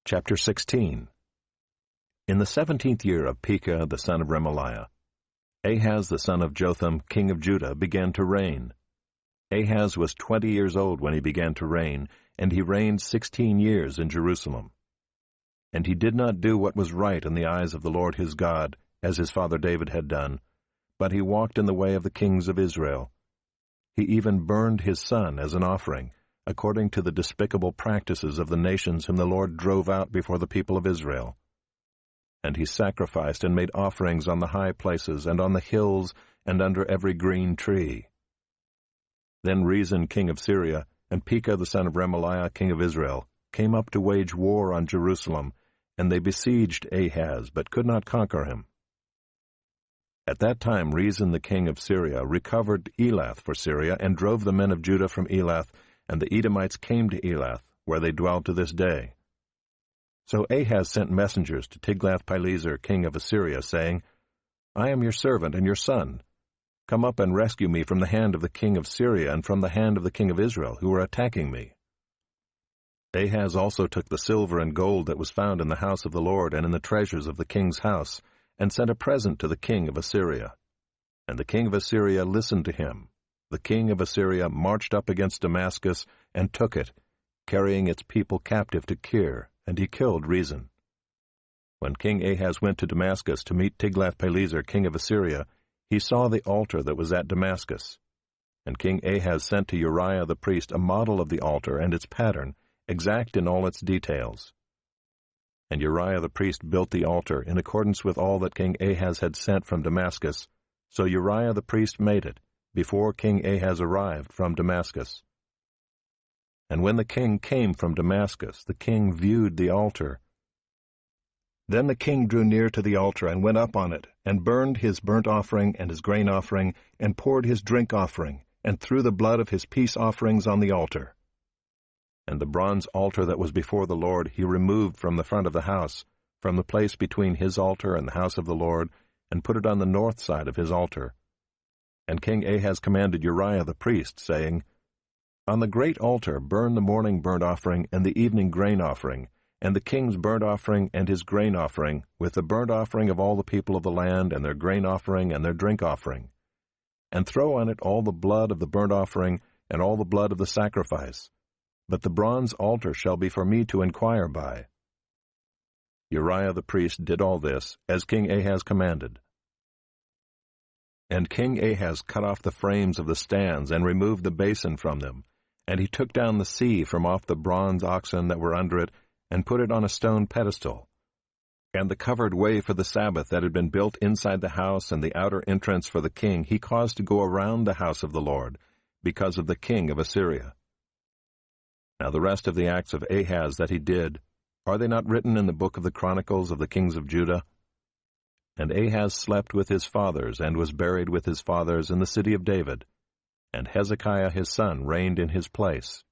Chapter 16. In the 17th year of Pekah the son of Remaliah, Ahaz the son of Jotham, king of Judah, began to reign. Ahaz was 20 years old when he began to reign, and he reigned 16 years in Jerusalem. And he did not do what was right in the eyes of the Lord his God, as his father David had done, but he walked in the way of the kings of Israel. He even burned his son as an offering, according to the despicable practices of the nations whom the Lord drove out before the people of Israel. And he sacrificed and made offerings on the high places and on the hills and under every green tree. Then Rezin king of Syria and Pekah the son of Remaliah king of Israel came up to wage war on Jerusalem, and they besieged Ahaz, but could not conquer him. At that time Rezin the king of Syria recovered Elath for Syria, and drove the men of Judah from Elath, and the Edomites came to Elath, where they dwell to this day. So Ahaz sent messengers to Tiglath-Pileser king of Assyria, saying, I am your servant and your son. Come up and rescue me from the hand of the king of Syria and from the hand of the king of Israel, who are attacking me. Ahaz also took the silver and gold that was found in the house of the Lord and in the treasures of the king's house, and sent a present to the king of Assyria. And the king of Assyria listened to him. The king of Assyria marched up against Damascus and took it, carrying its people captive to Kir, and he killed Rezin. When King Ahaz went to Damascus to meet Tiglath-Pileser king of Assyria, he saw the altar that was at Damascus. And King Ahaz sent to Uriah the priest a model of the altar and its pattern, exact in all its details. And Uriah the priest built the altar in accordance with all that King Ahaz had sent from Damascus. So Uriah the priest made it, before King Ahaz arrived from Damascus. And when the king came from Damascus, the king viewed the altar. Then the king drew near to the altar and went up on it, and burned his burnt offering and his grain offering, and poured his drink offering, and threw the blood of his peace offerings on the altar. And the bronze altar that was before the Lord he removed from the front of the house, from the place between his altar and the house of the Lord, and put it on the north side of his altar. And King Ahaz commanded Uriah the priest, saying, On the great altar burn the morning burnt offering and the evening grain offering, and the king's burnt offering and his grain offering, with the burnt offering of all the people of the land, and their grain offering and their drink offering. And throw on it all the blood of the burnt offering and all the blood of the sacrifice. But the bronze altar shall be for me to inquire by. Uriah the priest did all this, as King Ahaz commanded. And King Ahaz cut off the frames of the stands, and removed the basin from them. And he took down the sea from off the bronze oxen that were under it, and put it on a stone pedestal. And the covered way for the Sabbath that had been built inside the house, and the outer entrance for the king, he caused to go around the house of the Lord, because of the king of Assyria. Now the rest of the acts of Ahaz that he did, are they not written in the book of the Chronicles of the kings of Judah? And Ahaz slept with his fathers, and was buried with his fathers in the city of David. And Hezekiah his son reigned in his place.